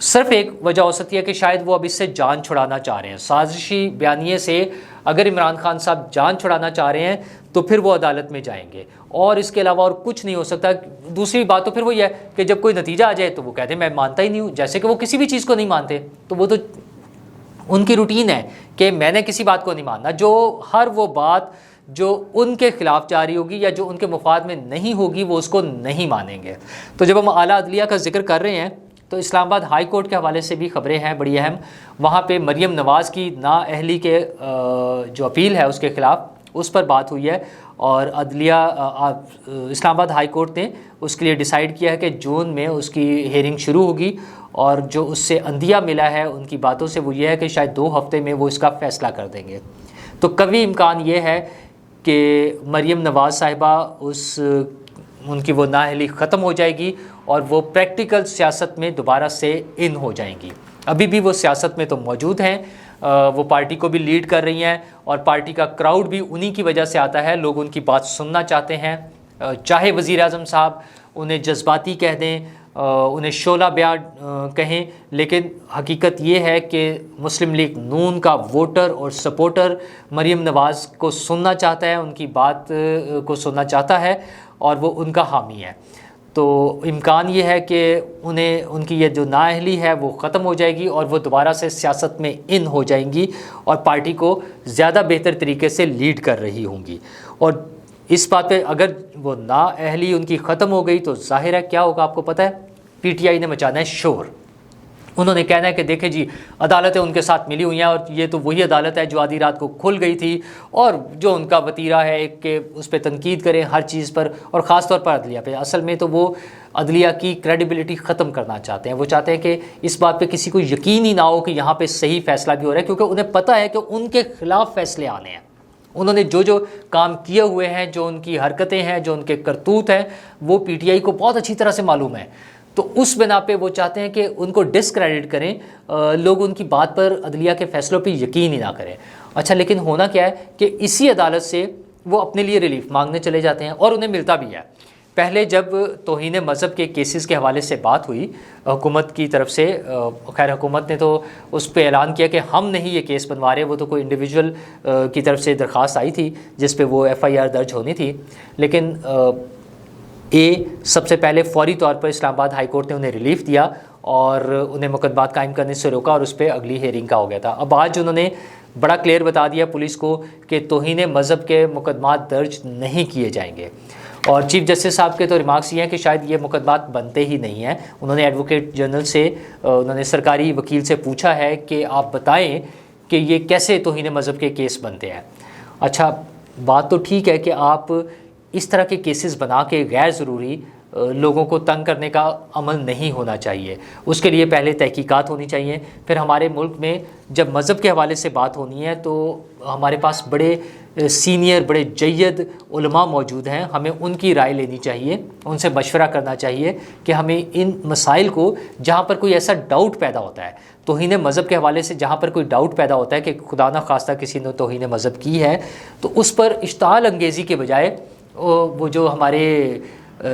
صرف ایک وجہ ہو سکتی ہے کہ شاید وہ اب اس سے جان چھڑانا چاہ رہے ہیں. سازشی بیانیے سے اگر عمران خان صاحب جان چھڑانا چاہ رہے ہیں تو پھر وہ عدالت میں جائیں گے, اور اس کے علاوہ اور کچھ نہیں ہو سکتا. دوسری بات تو پھر وہی ہے کہ جب کوئی نتیجہ آ جائے تو وہ کہتے ہیں میں مانتا ہی نہیں ہوں, جیسے کہ وہ کسی بھی چیز کو نہیں مانتے. تو وہ تو ان کی روٹین ہے کہ میں نے کسی بات کو نہیں ماننا, جو ہر وہ بات جو ان کے خلاف جاری ہوگی یا جو ان کے مفاد میں نہیں ہوگی وہ اس کو نہیں مانیں گے. تو جب ہم اعلیٰ عدلیہ کا ذکر کر رہے ہیں تو اسلام آباد ہائی کورٹ کے حوالے سے بھی خبریں ہیں بڑی اہم. وہاں پہ مریم نواز کی نااہلی کے جو اپیل ہے اس کے خلاف اس پر بات ہوئی ہے, اور عدلیہ اسلام آباد ہائی کورٹ نے اس کے لیے ڈیسائیڈ کیا ہے کہ جون میں اس کی ہیئرنگ شروع ہوگی, اور جو اس سے عندیہ ملا ہے ان کی باتوں سے وہ یہ ہے کہ شاید 2 ہفتے میں وہ اس کا فیصلہ کر دیں گے. تو قوی امکان یہ ہے کہ مریم نواز صاحبہ ان کی وہ نااہلی ختم ہو جائے گی اور وہ پریکٹیکل سیاست میں دوبارہ سے ان ہو جائیں گی. ابھی بھی وہ سیاست میں تو موجود ہیں, وہ پارٹی کو بھی لیڈ کر رہی ہیں, اور پارٹی کا کراؤڈ بھی انہی کی وجہ سے آتا ہے. لوگ ان کی بات سننا چاہتے ہیں, چاہے وزیر اعظم صاحب انہیں جذباتی کہہ دیں, انہیں شعلہ بیان کہیں, لیکن حقیقت یہ ہے کہ مسلم لیگ نون کا ووٹر اور سپورٹر مریم نواز کو سننا چاہتا ہے, ان کی بات کو سننا چاہتا ہے, اور وہ ان کا حامی ہے. تو امکان یہ ہے کہ ان کی یہ جو نااہلی ہے وہ ختم ہو جائے گی اور وہ دوبارہ سے سیاست میں ان ہو جائیں گی اور پارٹی کو زیادہ بہتر طریقے سے لیڈ کر رہی ہوں گی. اور اس بات پہ اگر وہ نااہلی ان کی ختم ہو گئی تو ظاہر ہے کیا ہوگا آپ کو پتہ ہے, پی ٹی آئی نے مچانا ہے شور. انہوں نے کہنا ہے کہ دیکھیں جی عدالتیں ان کے ساتھ ملی ہوئی ہیں, اور یہ تو وہی عدالت ہے جو آدھی رات کو کھل گئی تھی, اور جو ان کا وتیرہ ہے کہ اس پہ تنقید کریں ہر چیز پر, اور خاص طور پر عدلیہ پہ. اصل میں تو وہ عدلیہ کی کریڈیبلٹی ختم کرنا چاہتے ہیں. وہ چاہتے ہیں کہ اس بات پہ کسی کو یقین ہی نہ ہو کہ یہاں پہ صحیح فیصلہ بھی ہو رہا ہے, کیونکہ انہیں پتہ ہے کہ ان کے خلاف فیصلے آنے ہیں. انہوں نے جو کام کیے ہوئے ہیں, جو ان کی حرکتیں ہیں, جو ان کے کرتوت ہیں, وہ پی ٹی آئی کو بہت اچھی طرح سے معلوم ہے. تو اس بنا پہ وہ چاہتے ہیں کہ ان کو ڈسکریڈٹ کریں, لوگ ان کی بات پر عدلیہ کے فیصلوں پہ یقین ہی نہ کریں. اچھا لیکن ہونا کیا ہے کہ اسی عدالت سے وہ اپنے لیے ریلیف مانگنے چلے جاتے ہیں, اور انہیں ملتا بھی ہے. پہلے جب توہین مذہب کے کیسز کے حوالے سے بات ہوئی حکومت کی طرف سے, خیر حکومت نے تو اس پہ اعلان کیا کہ ہم نہیں یہ کیس بنوا رہے, وہ تو کوئی انڈیویجول کی طرف سے درخواست آئی تھی جس پہ وہ ایف آئی آر درج ہونی تھی. لیکن سب سے پہلے فوری طور پر اسلام آباد ہائی کورٹ نے انہیں ریلیف دیا اور انہیں مقدمات قائم کرنے سے روکا, اور اس پہ اگلی ہیئرنگ کا ہو گیا تھا. اب آج انہوں نے بڑا کلیئر بتا دیا پولیس کو کہ توہین مذہب کے مقدمات درج نہیں کیے جائیں گے. اور چیف جسٹس صاحب کے تو ریمارکس یہ ہیں کہ شاید یہ مقدمات بنتے ہی نہیں ہیں. انہوں نے ایڈوکیٹ جنرل سے, انہوں نے سرکاری وکیل سے پوچھا ہے کہ آپ بتائیں کہ یہ کیسے توہین مذہب کے کیس بنتے ہیں. اچھا بات تو ٹھیک ہے کہ آپ اس طرح کے کیسز بنا کے غیر ضروری لوگوں کو تنگ کرنے کا عمل نہیں ہونا چاہیے. اس کے لیے پہلے تحقیقات ہونی چاہیے. پھر ہمارے ملک میں جب مذہب کے حوالے سے بات ہونی ہے تو ہمارے پاس بڑے سینئر, بڑے جید علماء موجود ہیں. ہمیں ان کی رائے لینی چاہیے, ان سے مشورہ کرنا چاہیے کہ ہمیں ان مسائل کو, جہاں پر کوئی ایسا ڈاؤٹ پیدا ہوتا ہے توہین مذہب کے حوالے سے, جہاں پر کوئی ڈاؤٹ پیدا ہوتا ہے کہ خدا نہ خواستہ کسی نے توہین مذہب کی ہے, تو اس پر اشتعال انگیزی کے بجائے وہ جو ہمارے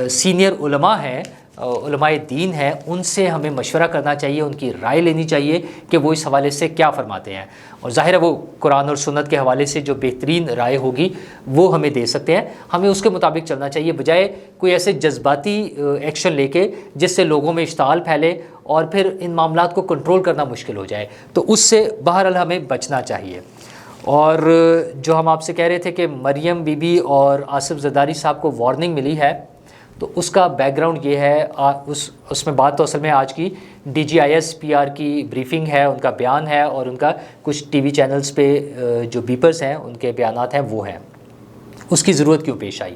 سینئر علماء ہیں, علماء دین ہیں, ان سے ہمیں مشورہ کرنا چاہیے, ان کی رائے لینی چاہیے کہ وہ اس حوالے سے کیا فرماتے ہیں. اور ظاہر ہے وہ قرآن اور سنت کے حوالے سے جو بہترین رائے ہوگی وہ ہمیں دے سکتے ہیں. ہمیں اس کے مطابق چلنا چاہیے, بجائے کوئی ایسے جذباتی ایکشن لے کے جس سے لوگوں میں اشتعال پھیلے اور پھر ان معاملات کو کنٹرول کرنا مشکل ہو جائے. تو اس سے بہرحال ہمیں بچنا چاہیے. اور جو ہم آپ سے کہہ رہے تھے کہ مریم بی بی اور آصف زرداری صاحب کو وارننگ ملی ہے, تو اس کا بیک گراؤنڈ یہ ہے, اس میں بات تو اصل میں آج کی D G I S P R کی بریفنگ ہے, ان کا بیان ہے, اور ان کا کچھ ٹی وی چینلز پہ جو بیپرز ہیں ان کے بیانات ہیں وہ ہیں. اس کی ضرورت کیوں پیش آئی,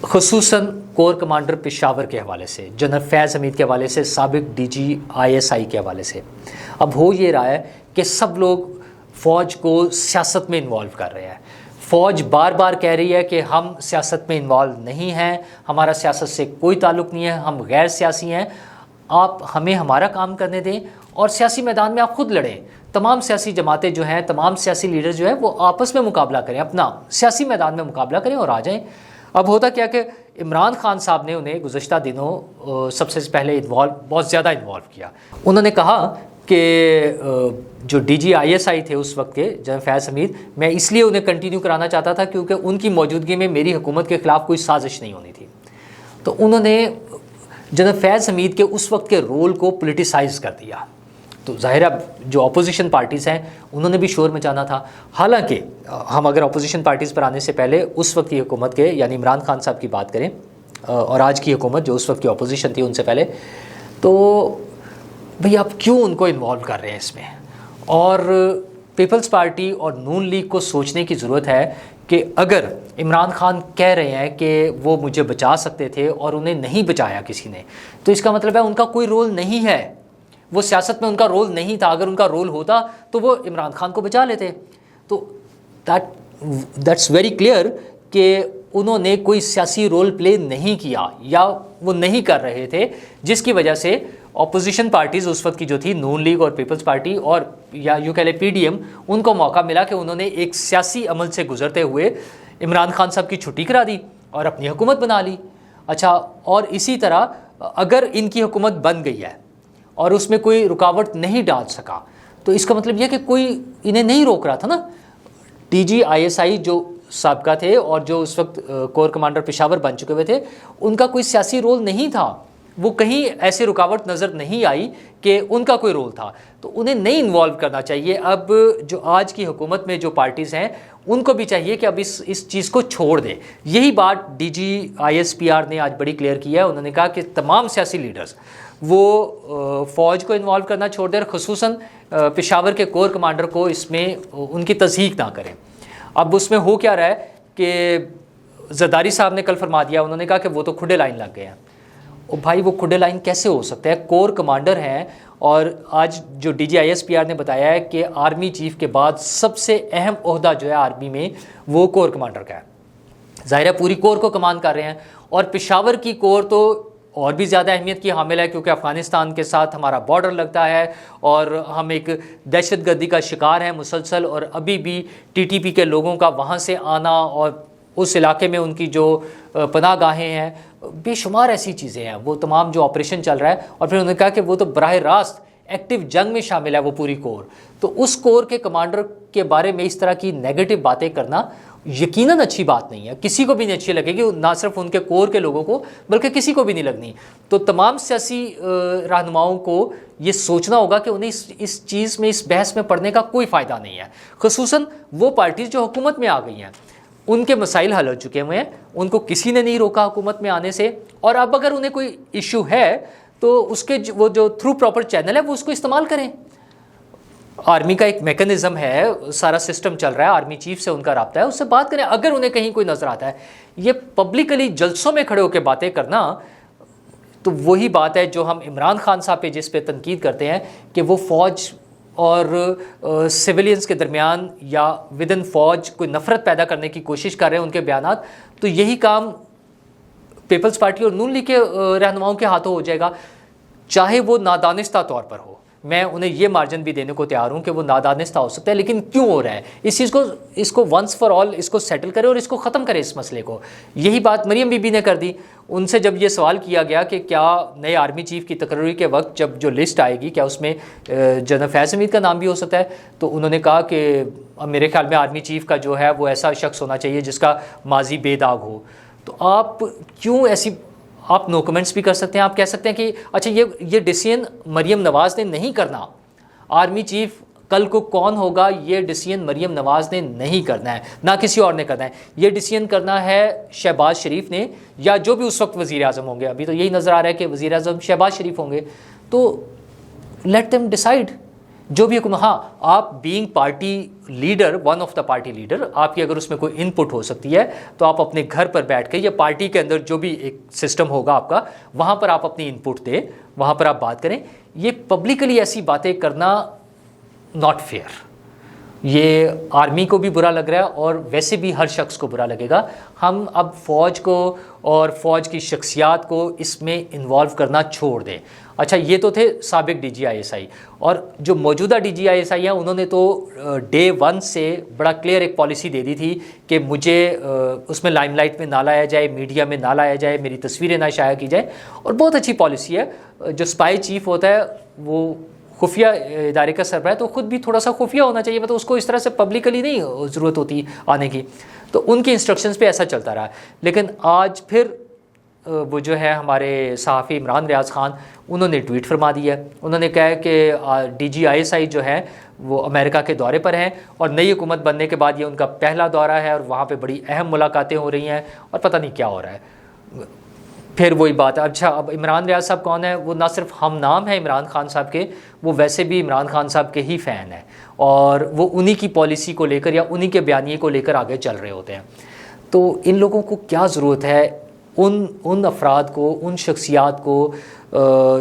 خصوصاً کور کمانڈر پشاور کے حوالے سے, جنرل فیض حمید کے حوالے سے, سابق D G I S I کے حوالے سے. اب ہو یہ رہا ہے کہ سب لوگ فوج کو سیاست میں انوالو کر رہے ہیں. فوج بار بار کہہ رہی ہے کہ ہم سیاست میں انوالو نہیں ہیں, ہمارا سیاست سے کوئی تعلق نہیں ہے, ہم غیر سیاسی ہیں, آپ ہمیں ہمارا کام کرنے دیں اور سیاسی میدان میں آپ خود لڑیں. تمام سیاسی جماعتیں جو ہیں, تمام سیاسی لیڈر جو ہیں وہ آپس میں مقابلہ کریں, اپنا سیاسی میدان میں مقابلہ کریں اور آ جائیں. اب ہوتا کیا کہ عمران خان صاحب نے انہیں گزشتہ دنوں سب سے پہلے بہت زیادہ انوالو کیا. انہوں نے کہا کہ جو D G I S I تھے اس وقت کے جنرل فیاض حمید، میں اس لیے انہیں کنٹینیو کرانا چاہتا تھا کیونکہ ان کی موجودگی میں میری حکومت کے خلاف کوئی سازش نہیں ہونی تھی. تو انہوں نے جنرل فیاض حمید کے اس وقت کے رول کو پولیٹیسائز کر دیا. تو ظاہر اب جو اپوزیشن پارٹیز ہیں انہوں نے بھی شور مچانا تھا. حالانکہ ہم اگر اپوزیشن پارٹیز پر آنے سے پہلے اس وقت کی حکومت کے یعنی عمران خان صاحب کی بات کریں اور آج کی حکومت جو اس وقت کی اپوزیشن تھی ان سے پہلے، تو بھئی آپ کیوں ان کو انوالو کر رہے ہیں اس میں؟ اور پیپلز پارٹی اور نون لیگ کو سوچنے کی ضرورت ہے کہ اگر عمران خان کہہ رہے ہیں کہ وہ مجھے بچا سکتے تھے اور انہیں نہیں بچایا کسی نے، تو اس کا مطلب ہے ان کا کوئی رول نہیں ہے، وہ سیاست میں ان کا رول نہیں تھا. اگر ان کا رول ہوتا تو وہ عمران خان کو بچا لیتے. تو دیٹس ویری کلیئر کہ انہوں نے کوئی سیاسی رول پلے نہیں کیا یا وہ نہیں کر رہے تھے، جس کی وجہ سے اپوزیشن پارٹیز اس وقت کی جو تھی نون لیگ اور پیپلز پارٹی اور یا یوں کہہ لیں پی ڈی ایم، ان کو موقع ملا کہ انہوں نے ایک سیاسی عمل سے گزرتے ہوئے عمران خان صاحب کی چھٹی کرا دی اور اپنی حکومت بنا لی. اچھا، اور اسی طرح اگر ان کی حکومت بن گئی ہے اور اس میں کوئی رکاوٹ نہیں ڈال سکا تو اس کا مطلب یہ کہ کوئی انہیں نہیں روک رہا تھا نا. D G I S I جو سابقہ تھے اور جو اس وقت کور کمانڈر پشاور بن چکے ہوئے تھے، ان کا کوئی سیاسی رول نہیں تھا. وہ کہیں ایسی رکاوٹ نظر نہیں آئی کہ ان کا کوئی رول تھا، تو انہیں نہیں انوالو کرنا چاہیے. اب جو آج کی حکومت میں جو پارٹیز ہیں ان کو بھی چاہیے کہ اب اس چیز کو چھوڑ دیں. یہی بات D G I S P R نے آج بڑی کلیئر کی ہے. انہوں نے کہا کہ تمام سیاسی لیڈرز وہ فوج کو انوالو کرنا چھوڑ دیں اور خصوصاً پشاور کے کور کمانڈر کو اس میں ان کی تصدیق نہ کریں. اب اس میں ہو کیا رہا ہے کہ زرداری صاحب نے کل فرما دیا، انہوں نے کہا کہ وہ تو کھڈے لائن لگ گئے ہیں. اور بھائی وہ کھڈے لائن کیسے ہو سکتا ہے؟ کور کمانڈر ہیں. اور آج جو D G I S P R نے بتایا ہے کہ آرمی چیف کے بعد سب سے اہم عہدہ جو ہے آرمی میں وہ کور کمانڈر کا ہے. ظاہر ہے پوری کور کو کمان کر رہے ہیں، اور پشاور کی کور تو اور بھی زیادہ اہمیت کی حامل ہے کیونکہ افغانستان کے ساتھ ہمارا بارڈر لگتا ہے اور ہم ایک دہشت گردی کا شکار ہیں مسلسل. اور ابھی بھی ٹی ٹی پی کے لوگوں کا وہاں سے آنا اور اس علاقے میں ان کی جو پناہ گاہیں ہیں، بے شمار ایسی چیزیں ہیں، وہ تمام جو آپریشن چل رہا ہے. اور پھر انہوں نے کہا کہ وہ تو براہ راست ایکٹیو جنگ میں شامل ہے وہ پوری کور. تو اس کور کے کمانڈر کے بارے میں اس طرح کی نیگیٹو باتیں کرنا یقیناً اچھی بات نہیں ہے، کسی کو بھی نہیں اچھی لگے گی، نہ صرف ان کے کور کے لوگوں کو بلکہ کسی کو بھی نہیں لگنی. تو تمام سیاسی رہنماؤں کو یہ سوچنا ہوگا کہ انہیں اس چیز میں، اس بحث میں پڑھنے کا کوئی فائدہ نہیں ہے. خصوصاً وہ پارٹیز جو حکومت میں آ گئی ہیں، ان کے مسائل حل ہو چکے ہوئے ہیں، ان کو کسی نے نہیں روکا حکومت میں آنے سے. اور اب اگر انہیں کوئی ایشو ہے تو اس کے وہ جو تھرو پراپر چینل ہے وہ اس کو استعمال کریں. آرمی کا ایک میکنزم ہے، سارا سسٹم چل رہا ہے، آرمی چیف سے ان کا رابطہ ہے، اس سے بات کریں. اگر انہیں کہیں کوئی نظر آتا ہے، یہ پبلکلی جلسوں میں کھڑے ہو کے باتیں کرنا تو وہی بات ہے جو ہم عمران خان صاحب پہ جس پہ تنقید کرتے ہیں کہ وہ فوج اور سویلینز کے درمیان یا ودن فوج کوئی نفرت پیدا کرنے کی کوشش کر رہے ہیں ان کے بیانات. تو یہی کام پیپلز پارٹی اور نون لیگ کے رہنماؤں کے ہاتھوں ہو جائے گا، چاہے وہ نادانستہ طور پر ہو. میں انہیں یہ مارجن بھی دینے کو تیار ہوں کہ وہ نادانستہ ہو سکتا ہے، لیکن کیوں ہو رہا ہے اس کو ونس فار آل اس کو سیٹل کرے اور اس کو ختم کرے اس مسئلے کو. یہی بات مریم بی بی نے کر دی. ان سے جب یہ سوال کیا گیا کہ کیا نئے آرمی چیف کی تقرری کے وقت جب جو لسٹ آئے گی کیا اس میں جنرل فیاض حمید کا نام بھی ہو سکتا ہے، تو انہوں نے کہا کہ میرے خیال میں آرمی چیف کا جو ہے وہ ایسا شخص ہونا چاہیے جس کا ماضی بے داغ ہو. تو آپ کیوں ایسی، آپ نو کمنٹس بھی کر سکتے ہیں. آپ کہہ سکتے ہیں کہ اچھا یہ ڈیسیژن مریم نواز نے نہیں کرنا، آرمی چیف کل کو کون ہوگا یہ ڈیسیژن مریم نواز نے نہیں کرنا ہے، نہ کسی اور نے کرنا ہے. یہ ڈیسیژن کرنا ہے شہباز شریف نے یا جو بھی اس وقت وزیر اعظم ہوں گے. ابھی تو یہی نظر آ رہا ہے کہ وزیر اعظم شہباز شریف ہوں گے. تو لیٹ دیم ڈیسائیڈ جو بھی حکم. ہاں، آپ being party leader, one of the party leader, آپ کی اگر اس میں کوئی ان پٹ ہو سکتی ہے تو آپ اپنے گھر پر بیٹھ کے یا پارٹی کے اندر جو بھی ایک سسٹم ہوگا آپ کا، وہاں پر آپ اپنی ان پٹ دیں، وہاں پر آپ بات کریں. یہ پبلکلی ایسی باتیں کرنا ناٹ فیئر. یہ آرمی کو بھی برا لگ رہا ہے اور ویسے بھی ہر شخص کو برا لگے گا. ہم اب فوج کو اور فوج کی شخصیات کو اس میں انوالو کرنا چھوڑ دیں. اچھا یہ تو تھے سابق D G I S I, اور جو موجودہ D G I S I ہیں انہوں نے تو ڈے ون سے بڑا کلیئر ایک پالیسی دے دی تھی کہ مجھے اس میں لائم لائٹ میں نہ لایا جائے, میڈیا میں نہ لایا جائے, میری تصویریں نہ شائع کی جائے. اور بہت اچھی پالیسی ہے. جو اسپائی چیف ہوتا ہے وہ خفیہ ادارے کا سربراہ ہے, تو خود بھی تھوڑا سا خفیہ ہونا چاہیے, مطلب اس کو اس طرح سے پبلکلی نہیں ضرورت ہوتی آنے کی. تو ان کے انسٹرکشنز پہ ایسا چلتا رہا. لیکن آج پھر وہ جو ہے ہمارے صحافی عمران ریاض خان, انہوں نے ٹویٹ فرما دیا ہے. انہوں نے کہا ہے کہ D G I S I جو ہے وہ امریکہ کے دورے پر ہیں, اور نئی حکومت بننے کے بعد یہ ان کا پہلا دورہ ہے, اور وہاں پہ بڑی اہم ملاقاتیں ہو رہی ہیں, اور پتہ نہیں کیا ہو رہا ہے. پھر وہی بات ہے. اچھا اب عمران ریاض صاحب کون ہے؟ وہ نہ صرف ہم نام ہیں عمران خان صاحب کے, وہ ویسے بھی عمران خان صاحب کے ہی فین ہیں, اور وہ انہی کی پالیسی کو لے کر یا انہی کے بیانیے کو لے کر آگے چل رہے ہوتے ہیں. تو ان لوگوں کو کیا ضرورت ہے ان افراد کو, ان شخصیات کو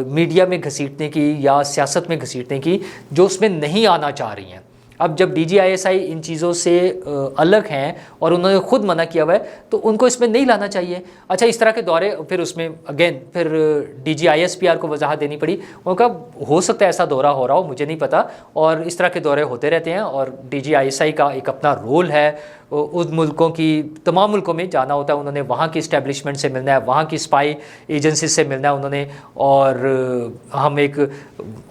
میڈیا میں گھسیٹنے کی یا سیاست میں گھسیٹنے کی جو اس میں نہیں آنا چاہ رہی ہیں. اب جب D G I S I ان چیزوں سے الگ ہیں اور انہوں نے خود منع کیا ہوا ہے, تو ان کو اس میں نہیں لانا چاہیے. اچھا اس طرح کے دورے پھر اس میں اگین پھر D G I S P R کو وضاحت دینی پڑی. ان کا ہو سکتا ہے ایسا دورہ ہو رہا ہو, مجھے نہیں پتا, اور اس طرح کے دورے ہوتے رہتے ہیں. اور D G I S I کا ایک اپنا رول ہے, ان ملکوں کی تمام ملکوں میں جانا ہوتا ہے, انہوں نے وہاں کی اسٹیبلشمنٹ سے ملنا ہے, وہاں کی اسپائی ایجنسیز سے ملنا ہے انہوں نے. اور ہم ایک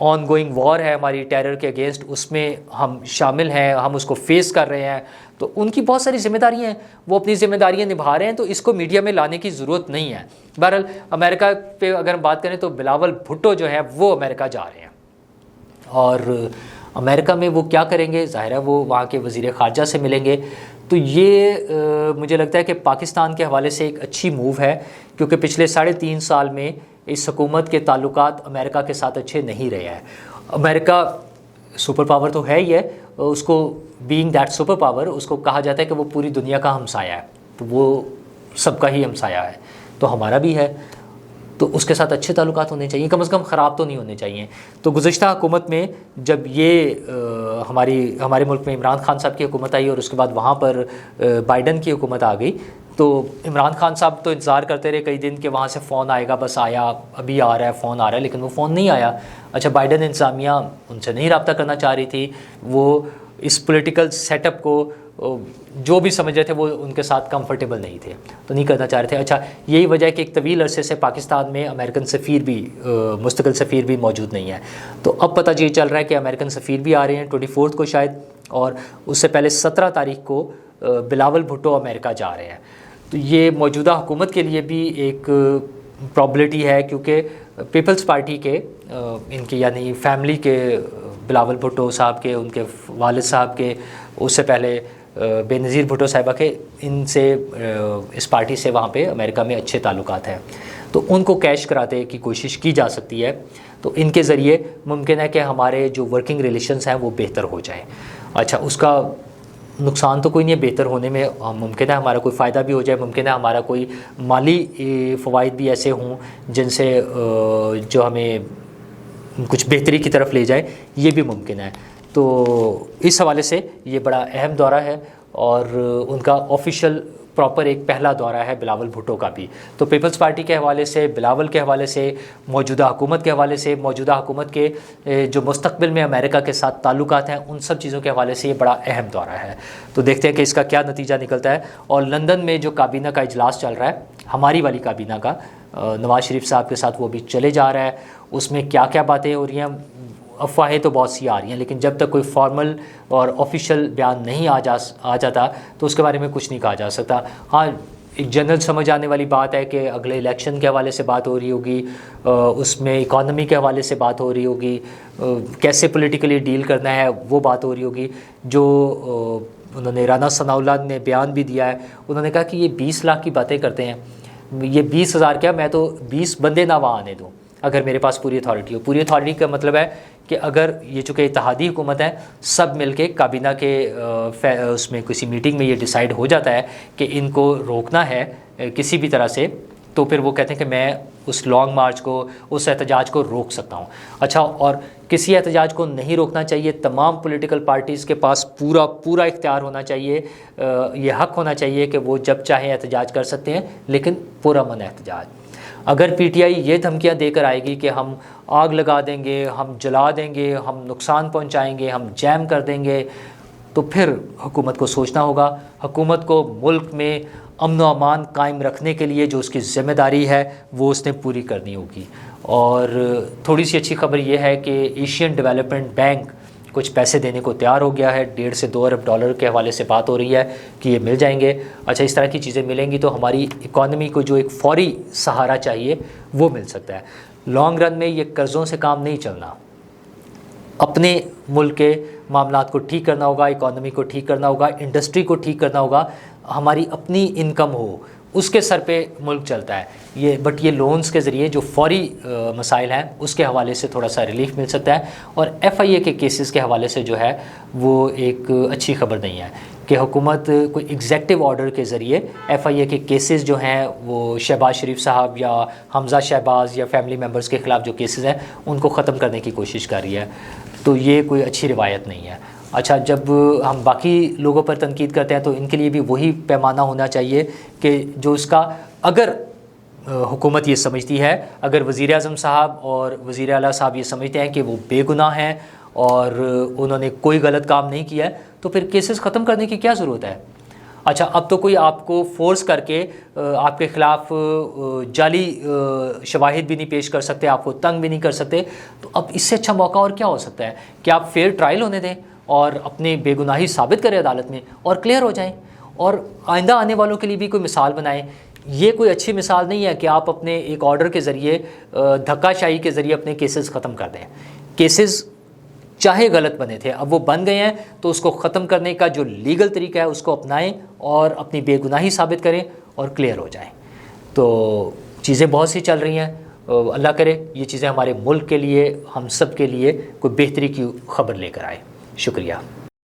آن گوئنگ وار ہے ہماری ٹیرر کے اگینسٹ, اس میں ہم شامل ہیں, ہم اس کو فیس کر رہے ہیں. تو ان کی بہت ساری ذمہ داریاں ہیں, وہ اپنی ذمہ داریاں نبھا رہے ہیں, تو اس کو میڈیا میں لانے کی ضرورت نہیں ہے. بہرحال امریکہ پہ اگر ہم بات کریں تو بلاول بھٹو جو ہے وہ امریکہ جا رہے ہیں, اور امریکہ میں وہ کیا کریں گے, ظاہر ہے وہ وہاں کے وزیر خارجہ سے ملیں گے. تو یہ مجھے لگتا ہے کہ پاکستان کے حوالے سے ایک اچھی موو ہے, کیونکہ پچھلے 3.5 سال میں اس حکومت کے تعلقات امریکہ کے ساتھ اچھے نہیں رہے ہیں. امریکہ سپر پاور تو ہے ہی ہے, اس کو بینگ دیٹ سپر پاور اس کو کہا جاتا ہے کہ وہ پوری دنیا کا ہمسایہ ہے, تو وہ سب کا ہی ہمسایہ ہے, تو ہمارا بھی ہے. تو اس کے ساتھ اچھے تعلقات ہونے چاہیے, کم از کم خراب تو نہیں ہونے چاہیے. تو گزشتہ حکومت میں جب یہ ہمارے ملک میں عمران خان صاحب کی حکومت آئی اور اس کے بعد وہاں پر بائیڈن کی حکومت آ گئی, تو عمران خان صاحب تو انتظار کرتے رہے کئی دن کہ وہاں سے فون آئے گا, بس آیا, ابھی آ رہا ہے, فون آ رہا ہے, لیکن وہ فون نہیں آیا. اچھا بائیڈن انتظامیہ ان سے نہیں رابطہ کرنا چاہ رہی تھی, وہ اس پولیٹیکل سیٹ اپ کو جو بھی سمجھ رہے تھے وہ ان کے ساتھ کمفرٹیبل نہیں تھے, تو نہیں کرنا چاہ رہے تھے. اچھا یہی وجہ ہے کہ ایک طویل عرصے سے پاکستان میں امریکن سفیر بھی مستقل سفیر بھی موجود نہیں ہے. تو اب پتہ یہ چل رہا ہے کہ امریکن سفیر بھی آ رہے ہیں 24 کو شاید, اور اس سے پہلے 17 تاریخ کو بلاول بھٹو امریکہ جا رہے ہیں. تو یہ موجودہ حکومت کے لیے بھی ایک پرابلٹی ہے, کیونکہ پیپلز پارٹی کے ان کی یعنی فیملی کے, بلاول بھٹو صاحب کے, ان کے والد صاحب کے, اس سے پہلے بے نظیر بھٹو صاحبہ کے, ان سے اس پارٹی سے وہاں پہ امریکہ میں اچھے تعلقات ہیں, تو ان کو کیش کراتے کی کوشش کی جا سکتی ہے. تو ان کے ذریعے ممکن ہے کہ ہمارے جو ورکنگ ریلیشنز ہیں وہ بہتر ہو جائیں. اچھا اس کا نقصان تو کوئی نہیں ہے, بہتر ہونے میں ممکن ہے ہمارا کوئی فائدہ بھی ہو جائے, ممکن ہے ہمارا کوئی مالی فوائد بھی ایسے ہوں جن سے جو ہمیں کچھ بہتری کی طرف لے جائے, یہ بھی ممکن ہے. تو اس حوالے سے یہ بڑا اہم دورہ ہے, اور ان کا آفیشیل پراپر ایک پہلا دورہ ہے بلاول بھٹو کا بھی. تو پیپلز پارٹی کے حوالے سے, بلاول کے حوالے سے, موجودہ حکومت کے حوالے سے, موجودہ حکومت کے جو مستقبل میں امریکہ کے ساتھ تعلقات ہیں, ان سب چیزوں کے حوالے سے یہ بڑا اہم دورہ ہے. تو دیکھتے ہیں کہ اس کا کیا نتیجہ نکلتا ہے. اور لندن میں جو کابینہ کا اجلاس چل رہا ہے, ہماری والی کابینہ کا, نواز شریف صاحب کے ساتھ وہ بھی چلے جا رہا ہے, اس میں کیا کیا باتیں ہو رہی ہیں, افواہیں تو بہت سی آ رہی ہیں, لیکن جب تک کوئی فارمل اور آفیشیل بیان نہیں آ جاتا تو اس کے بارے میں کچھ نہیں کہا جا سکتا. ہاں ایک جنرل سمجھ آنے والی بات ہے کہ اگلے الیکشن کے حوالے سے بات ہو رہی ہوگی, اس میں اکانومی کے حوالے سے بات ہو رہی ہوگی, کیسے پولیٹیکلی ڈیل کرنا ہے وہ بات ہو رہی ہوگی. جو انہوں نے رانا ثناء اللہ نے بیان بھی دیا ہے, انہوں نے کہا کہ یہ 20 لاکھ کی باتیں کرتے ہیں, یہ 20,000 کیا, میں تو 20 بندے نہ وہاں آنے دوں اگر میرے پاس پوری اتھارٹی ہو. پوری اتھارٹی کا مطلب ہے کہ اگر یہ چونکہ اتحادی حکومت ہے, سب مل کے کابینہ کے اس میں کسی میٹنگ میں یہ ڈیسائیڈ ہو جاتا ہے کہ ان کو روکنا ہے کسی بھی طرح سے, تو پھر وہ کہتے ہیں کہ میں اس لانگ مارچ کو، اس احتجاج کو روک سکتا ہوں. اچھا، اور کسی احتجاج کو نہیں روکنا چاہیے. تمام پولیٹیکل پارٹیز کے پاس پورا اختیار ہونا چاہیے، یہ حق ہونا چاہیے کہ وہ جب چاہیں احتجاج کر سکتے ہیں، لیکن پرامن احتجاج. اگر پی ٹی آئی یہ دھمکیاں دے کر آئے گی کہ ہم آگ لگا دیں گے، ہم جلا دیں گے، ہم نقصان پہنچائیں گے، ہم جیم کر دیں گے، تو پھر حکومت کو سوچنا ہوگا. حکومت کو ملک میں امن و امان قائم رکھنے کے لیے جو اس کی ذمہ داری ہے وہ اس نے پوری کرنی ہوگی. اور تھوڑی سی اچھی خبر یہ ہے کہ ایشین ڈیولپمنٹ بینک کچھ پیسے دینے کو تیار ہو گیا ہے. 1.5 سے 2 ارب ڈالر کے حوالے سے بات ہو رہی ہے کہ یہ مل جائیں گے. اچھا، اس طرح کی چیزیں ملیں گی تو ہماری اکانومی کو جو ایک فوری سہارا چاہیے وہ مل سکتا ہے. لانگ رن میں یہ قرضوں سے کام نہیں چلنا. اپنے ملک کے معاملات کو ٹھیک کرنا ہوگا، اکانومی کو ٹھیک کرنا ہوگا، انڈسٹری کو ٹھیک کرنا ہوگا. ہماری اپنی انکم ہو، اس کے سر پہ ملک چلتا ہے. بٹ یہ لونز کے ذریعے جو فوری مسائل ہیں اس کے حوالے سے تھوڑا سا ریلیف مل سکتا ہے. اور ایف آئی اے کے کیسز کے حوالے سے جو ہے وہ ایک اچھی خبر نہیں ہے کہ حکومت کوئی ایگزیکٹو آرڈر کے ذریعے ایف آئی اے کے کیسز جو ہیں وہ شہباز شریف صاحب یا حمزہ شہباز یا فیملی ممبرز کے خلاف جو کیسز ہیں ان کو ختم کرنے کی کوشش کر رہی ہے. تو یہ کوئی اچھی روایت نہیں ہے. اچھا، جب ہم باقی لوگوں پر تنقید کرتے ہیں تو ان کے لیے بھی وہی پیمانہ ہونا چاہیے کہ جو اس کا، اگر حکومت یہ سمجھتی ہے، اگر وزیر اعظم صاحب اور وزیر اعلیٰ صاحب یہ سمجھتے ہیں کہ وہ بے گناہ ہیں اور انہوں نے کوئی غلط کام نہیں کیا ہے، تو پھر کیسز ختم کرنے کی کیا ضرورت ہے؟ اچھا، اب تو کوئی آپ کو فورس کر کے آپ کے خلاف جعلی شواہد بھی نہیں پیش کر سکتے، آپ کو تنگ بھی نہیں کر سکتے. تو اب اس سے اچھا موقع اور کیا ہو سکتا ہے کہ آپ فیئر ٹرائل ہونے دیں اور اپنی بے گناہی ثابت کریں عدالت میں اور کلیئر ہو جائیں، اور آئندہ آنے والوں کے لیے بھی کوئی مثال بنائیں. یہ کوئی اچھی مثال نہیں ہے کہ آپ اپنے ایک آرڈر کے ذریعے، دھکا شاہی کے ذریعے اپنے کیسز ختم کر دیں. کیسز چاہے غلط بنے تھے، اب وہ بن گئے ہیں تو اس کو ختم کرنے کا جو لیگل طریقہ ہے اس کو اپنائیں اور اپنی بے گناہی ثابت کریں اور کلیئر ہو جائیں. تو چیزیں بہت سی چل رہی ہیں. اللہ کرے یہ چیزیں ہمارے ملک کے لیے، ہم سب کے لیے کوئی بہتری کی خبر لے کر آئے. شکریہ.